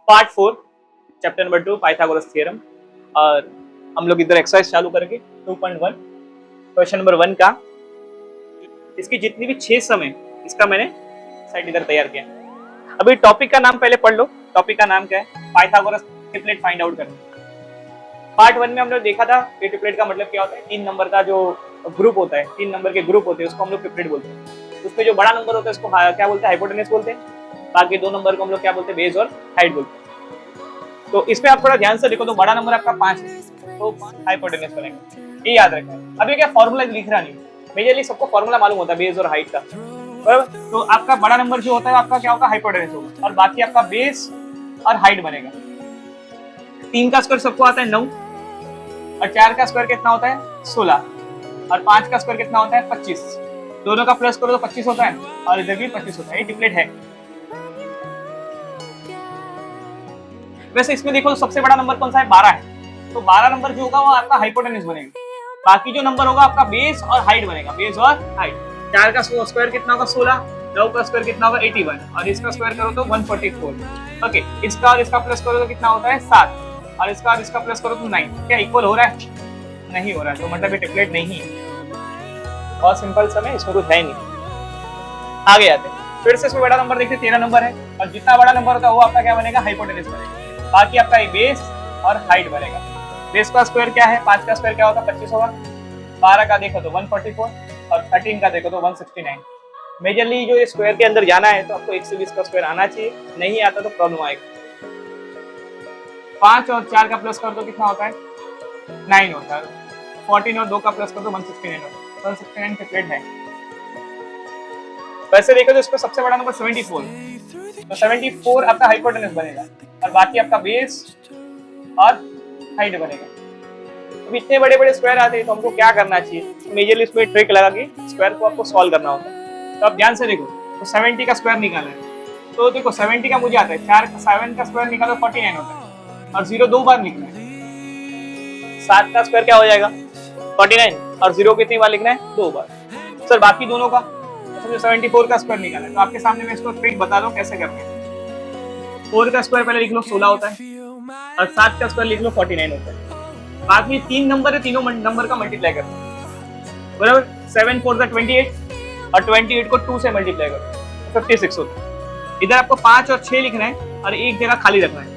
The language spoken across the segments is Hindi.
Part 4 chapter number 2 Pythagoras theorem. और हम लोग इधर एक्सरसाइज चालू करेंगे 2.1 क्वेश्चन नंबर 1 का। इसकी जितनी भी 6 सम है इसका मैंने साइड इधर तैयार किया। अभी टॉपिक का नाम पहले पढ़ लो। टॉपिक का नाम क्या है? पाइथागोरस ट्रिपलेट फाइंड आउट करना। पार्ट 1 में हम लोग देखा था कि ट्रिपलेट का मतलब क्या होता है। 3 नंबर का जो ग्रुप होता है, 3 नंबर के ग्रुप होते हैं, उसको हम लोग ट्रिपलेट बोलते हैं। उसमें जो बड़ा नंबर होता है उसको क्या बोलते हैं? हाइपोटेनस बोलते हैं। बाकी 2 नंबर को हम लोग क्या बोलते हैं? बेस और हाइट बोलते हैं। तो इसमें आप थोड़ा ध्यान से देखो तो बड़ा नंबर आपका 5 है, तो हाइपोटेनस बनेगा, ये याद रखना। अब ये क्या फॉर्मूला लिख रहा नहीं, मेजरली सबको फॉर्मूला मालूम होता है बेस और हाइट का, बराबर। तो आपका बड़ा नंबर जो होता है आपका क्या होगा? हाइपोटेनस होगा, और बाकी आपका बेस और हाइट बनेगा। 3 का स्क्वायर सबको आता है 9, और 4 का स्क्वायर कितना होता है? 16, और 5 का स्क्वायर कितना होता है? 25। दोनों का प्लस करो तो 25 होता है, और इधर भी 25 होता है। ये ट्रिपलेट है। वैसे इसमें देखो तो सबसे बड़ा नंबर कौन सा है? 12 है। तो 12 नंबर जो होगा वो आपका हाइपोटेनस बनेगा। बाकी जो नंबर होगा आपका बेस और हाइट बनेगा, बेस और हाइट। 4 का स्क्वायर कितना होगा? 16, 9 का स्क्वायर कितना होगा? 81, और इसका स्क्वायर करो तो 144। ओके, इसका और इसका प्लस करो तो कितना होता है? 7, और इसका और इसका प्लस करो तो 9। क्या इक्वल हो रहा है? नहीं हो रहा है, तो मतलब ये ट्रिपलेट नहीं है। बहुत सिंपल सम है, इसमें कुछ है नहीं। आगे आते हैं। फिर से इसमें बड़ा नंबर देखते, 13 नंबर है, और जितना बड़ा नंबर होता है वो आपका क्या बनेगा? हाइपोटेनस बनेगा। बाकी आपका ये बेस और हाइट बनेगा। बेस का स्क्वायर क्या है? 5 का स्क्वायर क्या होगा? 25 होगा। 12 का देखो तो 144, और 13 का देखो तो 169। मेजरली जो ये स्क्वायर के अंदर जाना है तो आपको 120 का स्क्वायर आना चाहिए, नहीं आता तो प्रॉब्लम आएगा। 5 और 4 का प्लस कर दो कितना होता है? 9 होता है। 14 और 2 का प्लस कर दो 169 होता है। 169 ट्रिपलेट है। वैसे देखो तो इसमें सबसे बड़ा नंबर 74, तो 74 आपका हाइपोटेनस बनेगा, और बाकी आपका बेस और हाइट बनेगा। अब इतने बड़े बड़े स्क्वायर आते हैं तो हमको क्या करना चाहिए? मेजरली इसमें ट्रिक लगा के स्क्वायर को आपको सॉल्व करना होता है। तो आप ध्यान से देखो, तो 70 का स्क्वायर निकालना है। तो देखो 70 का मुझे आता है, 7 का स्क्वायर निकालो 49 होता है, और 0 2 बार लिखना है। 7 का स्क्वायर क्या हो जाएगा? 49, और 0 कितनी बार लिखना है? 2 बार। सर बाकी दोनों का 74 का स्क्वायर निकाला है, तो आपके सामने मैं इसको ट्रिक बता दूं कैसे करना है। 4 का स्क्वायर पहले लिख लो 16 होता है, और 7 का स्क्वायर लिख लो 49 होता है। बाकी 3 नंबर है, तीनों नंबर का मल्टीप्लाई करो, बराबर। 7 4 का 28, और 28 को 2 से मल्टीप्लाई करो 56 होता है। इधर आपको 5 और 6 लिखना है, और एक जगह खाली रखना है।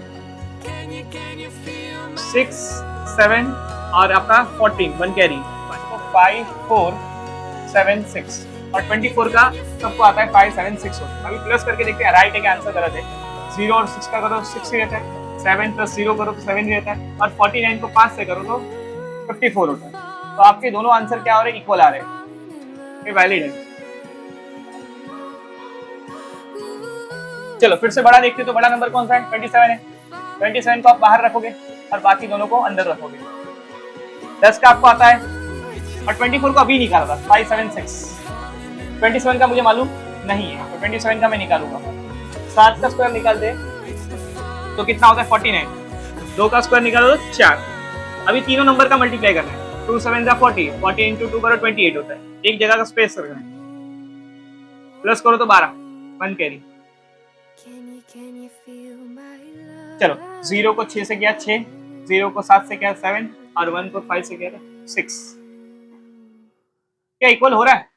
6 7 और आपका 14 1 कैरी, 5 4 7 6, और 24 का सबको आता है 5 7 6 होता है। अभी प्लस करके देखते हैं राइट है क्या आंसर गलत है। 0 और 6 का करो 6 ही रहता है, 7 प्लस 0 करो तो 7 ही रहता है, और 49 को 5 से करो तो 54 होता है। तो आपके दोनों आंसर क्या हो रहे हैं? इक्वल आ रहे हैं, ये वैलिड है। चलो फिर से बड़ा देखते हैं, तो बड़ा नंबर कौन सा है? 27 है। 27 को आप बाहर रखोगे, और बाकी दोनों को अंदर रखोगे। 10 का आपको आता है, और 24 को अभी निकाला था 5 7 6। 27 का मुझे मालूम नहीं है, तो 27 का मैं निकालूंगा। 7 का स्क्वायर निकाल दे तो कितना होता है? 49। 2 का स्क्वायर निकालो तो 4। अभी तीनों नंबर का मल्टीप्लाई करना है। 2 7 का 40, 40 इंटू 2 करो 28 होता है। एक जगह का स्पेस रखना है, प्लस करो तो 12 1 कैरी। चलो 0 को 6 से किया 6, 0 को 7 से किया 7, और 1 को 5 से किया 6। क्या इक्वल हो रहा है?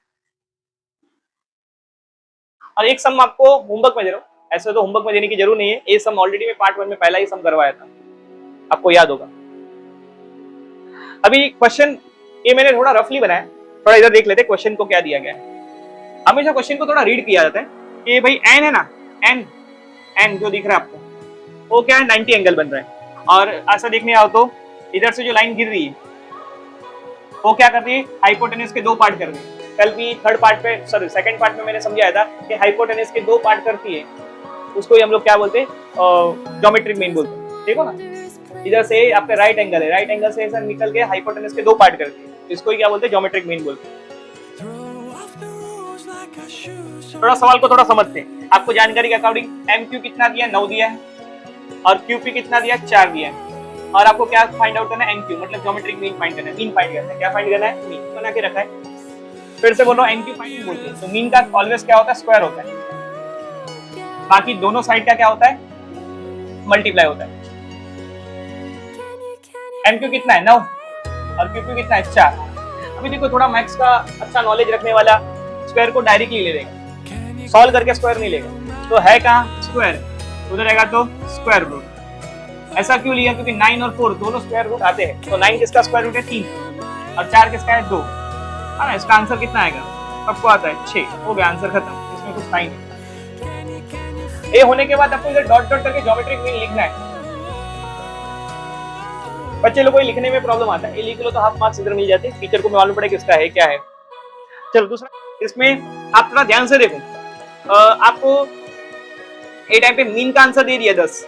और एक सम आपको होमवर्क में दे रहा हूँ, ऐसे तो होमवर्क में देने की जरूरत नहीं है। ये सम ऑलरेडी मैं पार्ट 1 में पहला ही सम करवाया था, आपको याद होगा। अभी क्वेश्चन ये मैंने थोड़ा रफली बनाया, थोड़ा इधर देख लेते क्वेश्चन को क्या दिया गया है। हमेशा क्वेश्चन को थोड़ा रीड किया जाता है कि भाई एन है ना, एन एन जो दिख रहा है आपको वो क्या है? 90 एंगल बन रहा है। और ऐसा देखने आओ तो इधर से जो लाइन गिर रही है वो क्या कर रही है? हाइपोटेनस के 2 पार्ट कर रही है। कल भी थर्ड पार्ट पे, सॉरी सेकंड पार्ट में मैंने समझाया था कि हाइपोटेनस के 2 पार्ट करती है, उसको ही हम लोग क्या बोलते हैं? ज्योमेट्रिक मीन बोलते हैं, ठीक हो ना। इधर से आपका राइट एंगल है, राइट एंगल से ऐसा निकल के हाइपोटेनस के 2 पार्ट करती है, इसको ही क्या बोलते हैं? ज्योमेट्रिक मीन बोलते हैं। थोड़ा सवाल को थोड़ा समझते हैं। आपको जानकारी के अकॉर्डिंग एम क्यू कितना दिया? 9 दिया है, और क्यू पी कितना दिया? 4 दिया है। और आपको क्या फाइंड आउट करना है? एन क्यू, मतलब ज्योमेट्रिक मीन फाइंड करना है, मीन फाइंड करना है। क्या फाइंड करना है? मीन बना के रखा है। फिर से बोलो, एन क्यू फाइंड बोलते हैं, तो मीन का ऑलवेज क्या होता है? स्क्वायर होता है। बाकी दोनों साइड का क्या होता है? मल्टीप्लाई होता है। एम क्यू कितना है 9 और क्यू क्यू कितना है 4। अभी देखो थोड़ा मैथ्स का अच्छा नॉलेज रखने वाला स्क्वायर को डायरेक्टली ले लेगा, सॉल्व करके स्क्वायर नहीं लेगा। तो है कहाँ स्क्वायर, उधर रहेगा तो स्क्वायर रूट। ऐसा क्यों लिया, क्योंकि 9 और 4 दोनों स्क्वायर रूट आते हैं। तो 9 किसका स्क्वायर रूट है 3 और 4 किसका है 2, है ना। इसका आंसर कितना आएगा, सबको आता है 6। हो गया आंसर खत्म, इसमें कुछ नहीं है। ये होने के बाद आपको इधर डॉट डॉट करके ज्योमेट्रिक मीन लिखना है। बच्चे लोग को लिखने में प्रॉब्लम आता है, ये लिख लो तो हाफ मार्क्स इधर मिल जाते हैं, टीचर को मालूम पड़े कि इसका है क्या है। चलो दूसरा, इसमें आप थोड़ा ध्यान से देखो, आपको ए टाइम पे मीन का आंसर दे दिया 10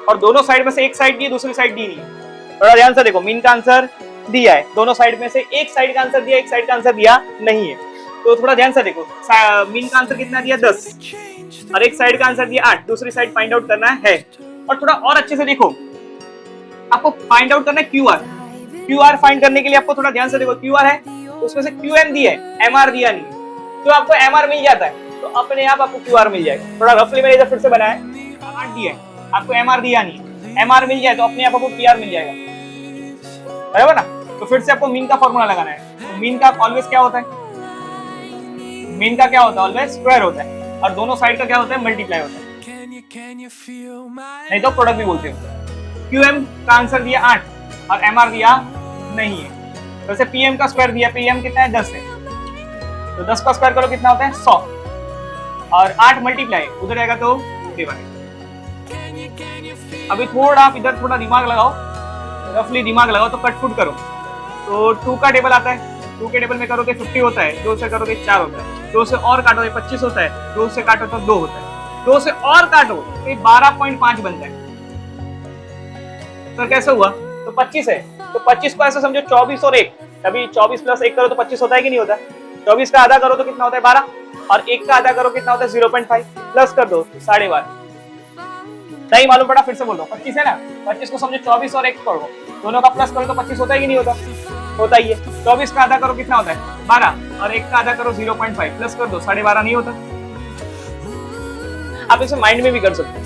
और दोनों साइड में से एक साइड दी, दूसरी साइड दी नहीं है। थोड़ा ध्यान से देखो, मीन का आंसर दिया है, दोनों साइड में से एक साइड का आंसर दिया, एक साइड का आंसर दिया नहीं है। तो थोड़ा ध्यान से देखो, मीन का आंसर कितना दिया 10 और एक साइड का आंसर दिया 8, दूसरी साइड फाइंड आउट करना है। और थोड़ा और अच्छे से देखो, आपको फाइंड आउट करना है Q R. Q R find करने के लिए आपको थोड़ा ध्यान से देखो, क्यू आर है उसमें से क्यू एम दिया है, एम आर दिया नहीं, तो आपको एम आर मिल जाता है, तो अपने आप आपको क्यू आर मिल जाएगा। थोड़ा रफली मैंने इधर फिर से बनाया, आर दिया है, आपको एम आर दिया नहीं, एम आर मिल जाए तो अपने आप आपको पी आर मिल जाएगा, बराबर ना। तो फिर से आपको मीन का फॉर्मूला लगाना है। तो मीन का ऑलवेज क्या होता है, मीन का क्या होता है ऑलवेज स्क्वायर होता है, और दोनों साइड का क्या होता है मल्टीप्लाई होता है, नहीं तो प्रोडक्ट भी बोलते हैं। QM का आंसर दिया 8 और MR दिया नहीं है, वैसे PM का स्क्वायर दिया, PM कितना है 10 है, तो 10 का स्क्वायर करो कितना होता है 100 और 8 मल्टीप्लाई उधर आएगा तो डिवाइड। अभी थोड़ा आप इधर थोड़ा दिमाग लगाओ, रफली दिमाग लगाओ, तो कट फुट करो। तो 2 का टेबल आता है, 2 के टेबल में करोगे 50 होता है, 2 से करोगे 4 होता है, 2 से और काटोगे 25 होता है, 2 से काटो तो 2 होता है, 2 से और काटो तो 12.5 बनता है। तो कैसे हुआ, तो 25 है, तो 25 को ऐसे समझो 24 और 1, अभी 24 प्लस 1 करो तो 25 होता है कि नहीं होता। 24 का आधा करो तो कितना होता है 12 और 1 का आधा करो कितना होता है 0.5, प्लस कर दो 12.5। नहीं मालूम पड़ा, फिर से बोल दो, 25 है ना, 25 को समझो 24 और 1 करो, दोनों का प्लस करो तो 25 होता है कि नहीं होता, होता ही है। 24 का आधा करो कितना होता है 12 और 1 का आधा करो 0.5, प्लस कर दो 12.5 नहीं होता। आप इसे माइंड में भी कर सकते हो।